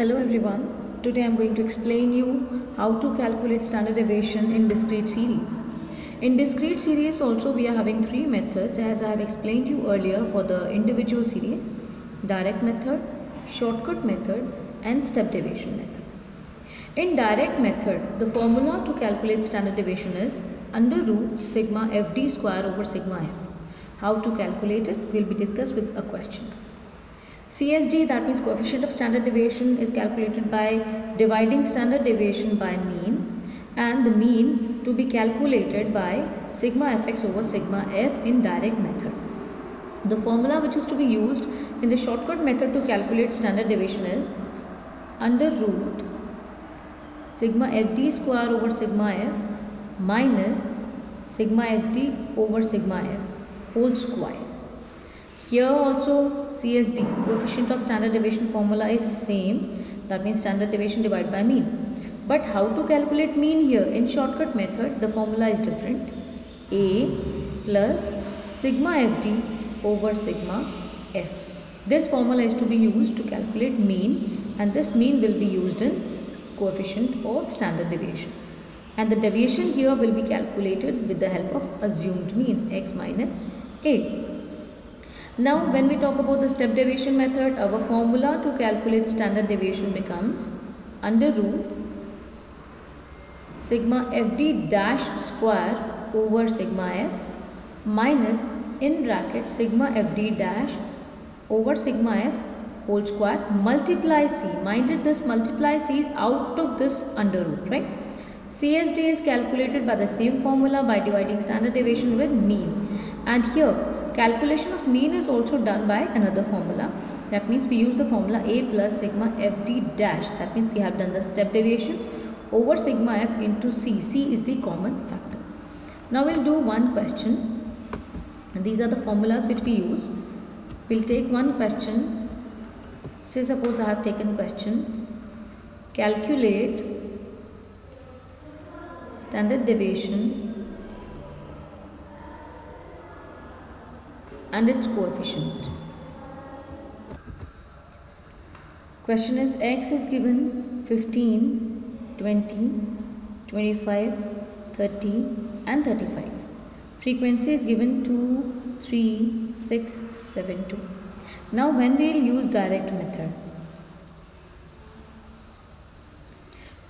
Hello everyone. Today I am going to explain you how to calculate standard deviation in discrete series. In discrete series also we are having three methods as I have explained you earlier for the individual series: direct method, shortcut method and step deviation method. In direct method, the formula to calculate standard deviation is under root sigma fd square over sigma f. How to calculate it will be discussed with a question. CSD, that means coefficient of standard deviation, is calculated by dividing standard deviation by mean, and the mean to be calculated by sigma fx over sigma f in direct method. The formula which is to be used in the shortcut method to calculate standard deviation is under root sigma fd square over sigma f minus sigma fd over sigma f whole square. Here also CSD, coefficient of standard deviation formula is same, that means standard deviation divided by mean. But how to calculate mean here? In shortcut method the formula is different. A plus sigma fd over sigma f. This formula is to be used to calculate mean, and this mean will be used in coefficient of standard deviation. And the deviation here will be calculated with the help of assumed mean x minus a. Now when we talk about the step deviation method, our formula to calculate standard deviation becomes under root sigma fd dash square over sigma f minus in bracket sigma fd dash over sigma f whole square multiply c. Minded this multiply c is out of this under root, right? CSD is calculated by the same formula by dividing standard deviation with mean, and here calculation of mean is also done by another formula. That means we use the formula a plus sigma fd dash. That means we have done the step deviation over sigma f into c. C is the common factor. Now we'll do one question. And these are the formulas which we use. We'll take one question. Say suppose I have taken question. Calculate standard deviation and its coefficient. Question is x is given 15, 20, 25, 30 and 35. Frequency is given 2, 3, 6, 7, 2. Now when we will use direct method,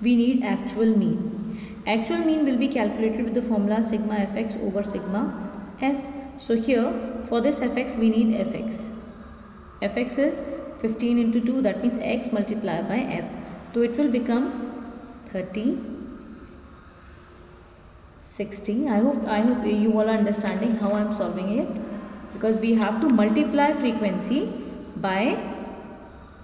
we need actual mean. Actual mean will be calculated with the formula sigma fx over sigma f. So here for this fx we need fx. Fx is 15 into 2, that means x multiplied by f. So it will become 30, 60. I hope you all are understanding how I am solving it, because we have to multiply frequency by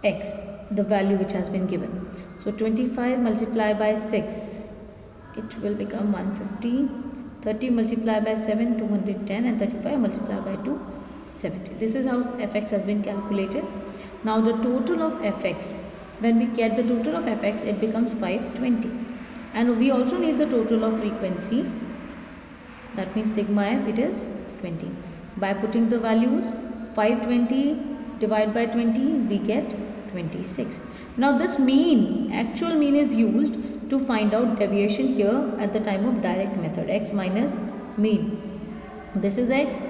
x, the value which has been given. So 25 multiplied by 6, it will become 150. 30 multiplied by 7, 210, and 35 multiplied by 2, 70. This is how fx has been calculated. Now the total of fx, when we get the total of fx, it becomes 520. And we also need the total of frequency. That means sigma f, it is 20. By putting the values, 520 divided by 20, we get 26. Now this mean, actual mean is used to find out deviation here at the time of direct method, x minus mean. This is x,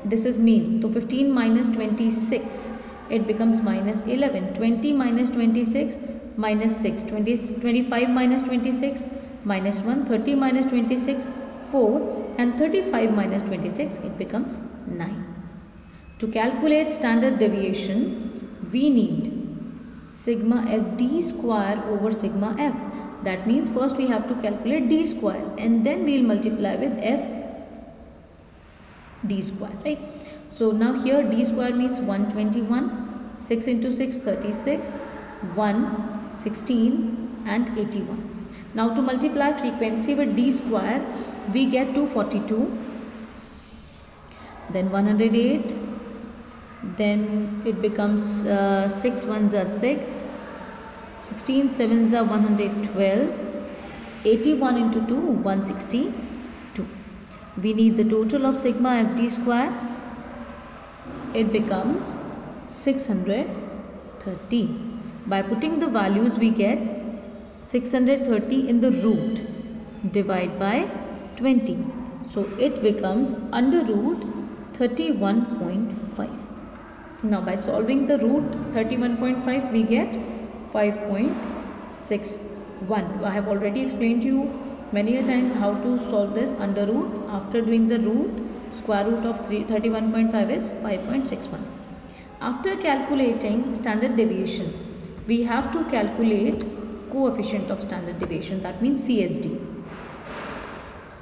this is mean. So 15 minus 26, it becomes minus 11. 20 minus 26, minus 6. 25 minus 26, minus 1. 30 minus 26, 4. And 35 minus 26, it becomes 9. To calculate standard deviation, we need sigma fd square over sigma f. That means first we have to calculate d square and then we will multiply with f d square, right? So now here d square means 121, 6 into 6, 36, 1, 16 and 81. Now to multiply frequency with d square, we get 242, then 108, then it becomes 6 ones are 6, 16 sevens are 112, 81 into 2, 162. We need the total of sigma fd square. It becomes 630. By putting the values we get 630 in the root, divide by 20. So it becomes under root 31.5. Now by solving the root 31.5 we get 5.61. I have already explained to you many a times how to solve this under root. After doing the root, square root of 31.5 is 5.61. After calculating standard deviation, we have to calculate coefficient of standard deviation, that means CSD.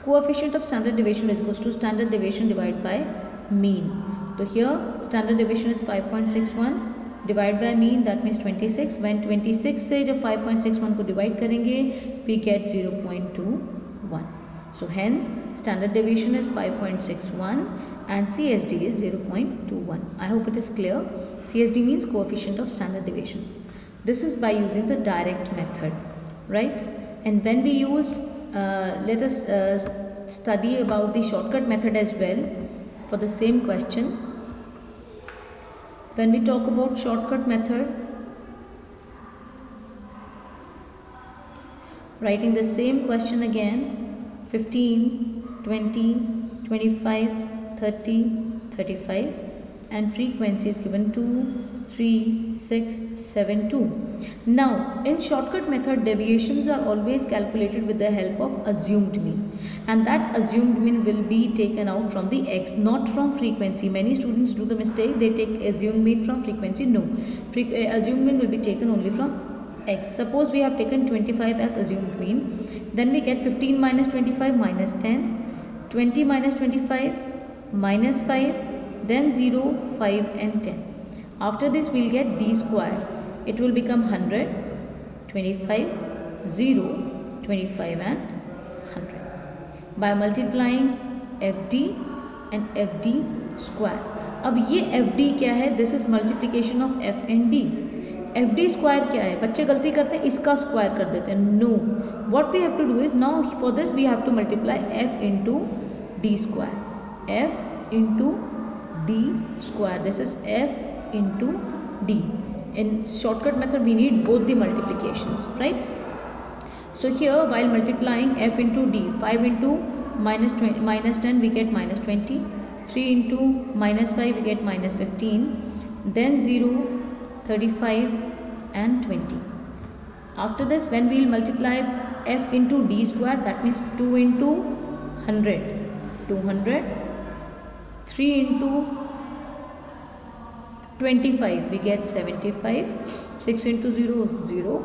Coefficient of standard deviation is equals to standard deviation divided by mean. So here standard deviation is 5.61 divided by mean, that means 26. When 26 से जब 5.61 को divide करेंगे we get 0.21. So hence standard deviation is 5.61 and CSD is 0.21. I hope it is clear. CSD means coefficient of standard deviation. This is by using the direct method, right? And when we use, let us study about the shortcut method as well for the same question. When we talk about shortcut method, writing the same question again, 15, 20, 25, 30, 35 and frequency is given 2, 3, 6, 7, 2. Now in shortcut method deviations are always calculated with the help of assumed mean, and that assumed mean will be taken out from the x, not from frequency. Many students do the mistake, they take assumed mean from frequency. No, assumed mean will be taken only from x. Suppose we have taken 25 as assumed mean, then we get 15 minus 25 minus 10, 20 minus 25 minus 5, then 0, 5 and 10. After this we will get d square. It will become 100, 25, 0, 25 and 100. By multiplying fd and fd square. अब ये fd क्या है? This is multiplication of f and d. fd square क्या है? बच्चे गलती करते हैं, इसका स्क्वायर कर देते हैं. No, what we have to do is now for this we have to multiply f into d square. f into d square. This is f into d. In shortcut method we need both the multiplications, right? So here while multiplying f into d, 5 into minus 10 we get minus 20, 3 into minus 5 we get minus 15, then 0, 35 and 20. After this when we will multiply f into d square, that means 2 into 100, 200, 3 into 25 we get 75, 6 into 0, 0,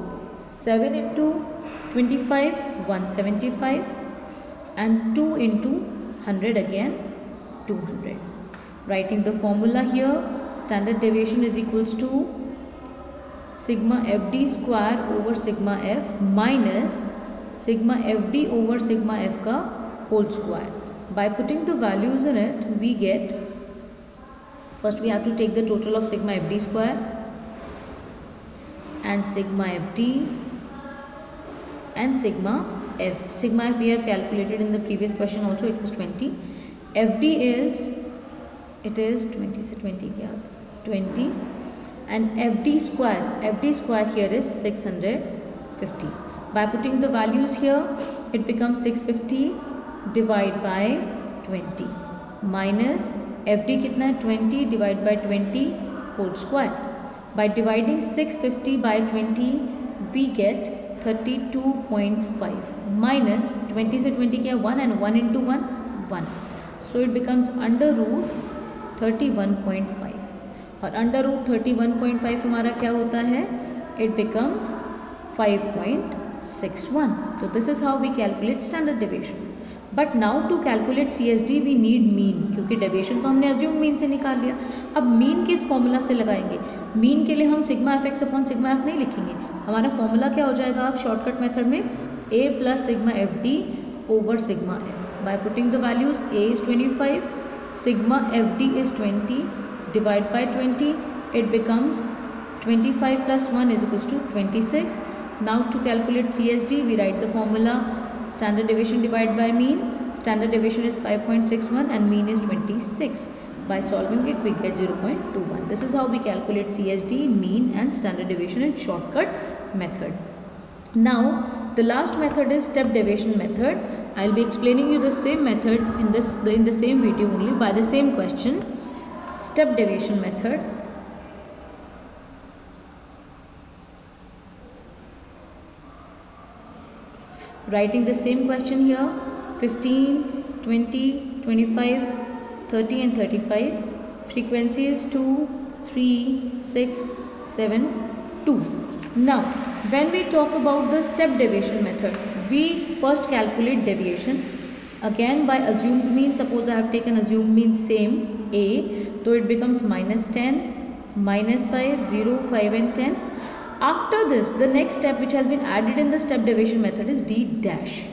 7 into 25, 175 and 2 into 100 again 200. Writing the formula here, standard deviation is equals to sigma fd square over sigma f minus sigma fd over sigma f का whole square. By putting the values in it we get, first we have to take the total of sigma fd square and sigma fd and sigma f. Sigma f we have calculated in the previous question also, it was 20. fd is, it is 20 से 20 क्या 20 and fd square here is 650. By putting the values here it becomes 650 divide by 20 minus fd कितना है 20 divide by 20 whole square. By dividing 650 by 20 we get 32.5 minus 20 से 20 क्या 1 and 1 into 1 1. So it becomes under root 31.5 और under root 31.5 हमारा क्या होता है? It becomes 5.61. So this is how we calculate standard deviation. But now to calculate CSD we need mean, क्योंकि deviation तो हमने assumed mean से निकाल लिया. अब mean किस फॉर्मूला से लगाएंगे? mean के लिए हम sigma F x upon sigma F नहीं लिखेंगे. हमारा फॉर्मूला क्या हो जाएगा अब शॉर्टकट मेथड में? a plus sigma F D over sigma F. By putting the values a is 25, sigma fd is 20, divide by 20, it becomes 25 plus 1 is equals to 26. Now to calculate CSD we write the formula standard deviation divided by mean. Standard deviation is 5.61 and mean is 26. By solving it, we get 0.21. This is how we calculate CSD, mean and standard deviation in shortcut method. Now, the last method is step deviation method. I will be explaining you the same method in the same video only by the same question. Step deviation method. Writing the same question here, 15, 20, 25, 30 and 35. Frequency is 2, 3, 6, 7, 2. Now, when we talk about the step deviation method, we first calculate deviation. Again by assumed mean, suppose I have taken assumed mean same A, so it becomes minus 10, minus 5, 0, 5 and 10. After this, the next step which has been added in the step deviation method is D dash.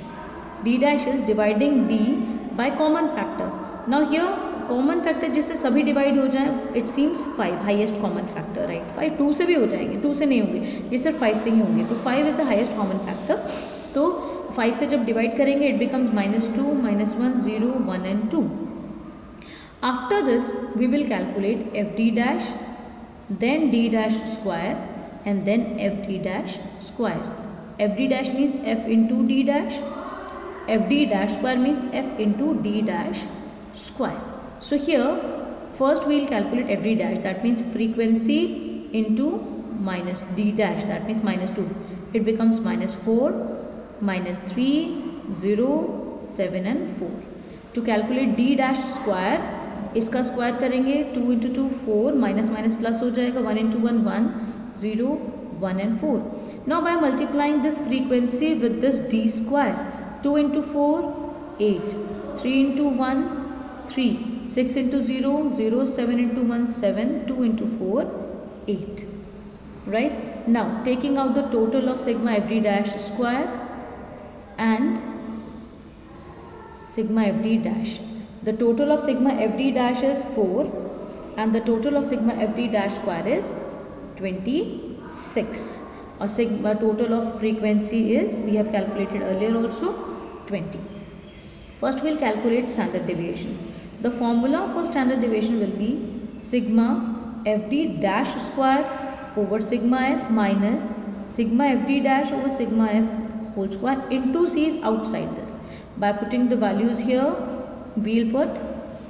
D dash is dividing D by common factor. Now here common factor जिससे सभी divide हो जाए, it seems 5 highest common factor, right? 5 2 से भी हो जाएंगे, 2 से नहीं होंगे, ये सिर्फ 5 से ही होंगे, तो 5 is the highest common factor. तो 5 से जब divide करेंगे, it becomes minus 2, minus 1, 0, 1 and 2. After this, we will calculate FD dash, then D dash square and then FD dash square. FD dash means F into D dash. FD dash square means F into D dash square. So here first we will calculate FD dash, that means frequency into minus D dash, that means minus 2. It becomes minus 4, minus 3, 0, 7 and 4. To calculate D dash square, इसका square करेंगे 2 into 2 4, minus minus plus हो जाएगा 1 into 1 1, 0, 1 and 4. Now by multiplying this frequency with this D square, 2 into 4 8, 3 into 1 3, 6 into 0 0, 7 into 1 7, 2 into 4 8. Right? Now taking out the total of sigma FD dash square and sigma FD dash. The total of sigma FD dash is 4 and the total of sigma FD dash square is 26. Or sigma total of frequency is, we have calculated earlier also, 20. First we will calculate standard deviation. The formula for standard deviation will be sigma FD dash square over sigma F minus sigma FD dash over sigma F whole square into C is outside this. By putting the values here, we will put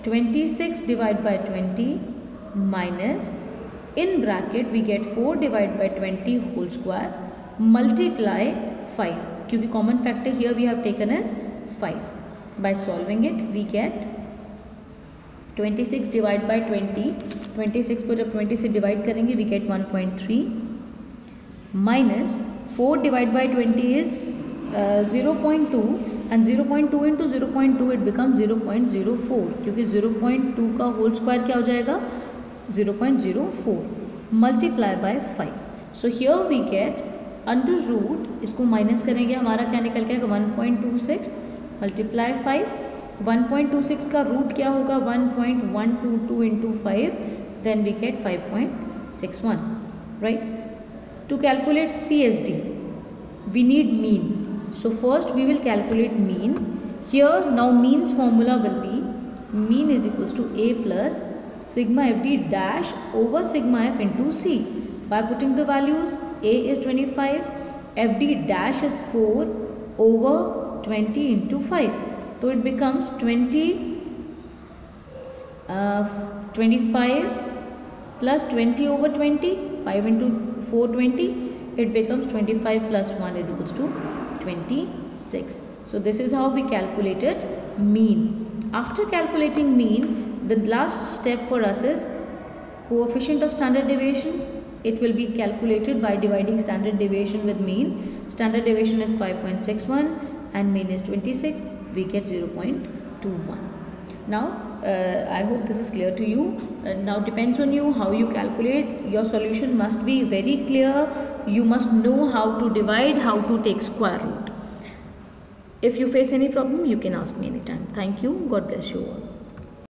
26 divided by 20 minus, in bracket we get 4 divided by 20 whole square multiply 5, क्योंकि common factor here we have taken as 5. By solving it we get 26 divided by 20, 26 को जब 20 से divide करेंगे we get 1.3 minus 4 divided by 20 is 0.2 and 0.2 into 0.2 it becomes 0.04, क्योंकि 0.2 का whole square क्या हो जाएगा 0.04 multiply by 5. So here we get under root, इसको minus करेंगे हमारा क्या निकल के आएगा 1.26 multiply 5. 1.26 का root क्या होगा 1.122 into 5, then we get 5.61. right? To calculate CSD we need mean. So first we will calculate mean. Here now means formula will be mean is equals to A plus sigma FD dash over sigma F into C. By putting the values, A is 25, FD dash is 4 over 20 into 5. So it becomes 25 plus 20 over 20, 5 into 4 20, it becomes 25 plus 1 is equals to 26. So this is how we calculated mean. After calculating mean, the last step for us is coefficient of standard deviation. It will be calculated by dividing standard deviation with mean. Standard deviation is 5.61 and mean is 26. We get 0.21. Now I hope this is clear to you. Now depends on you how you calculate. Your solution must be very clear. You must know how to divide, how to take square root. If you face any problem, you can ask me anytime. Thank you. God bless you all.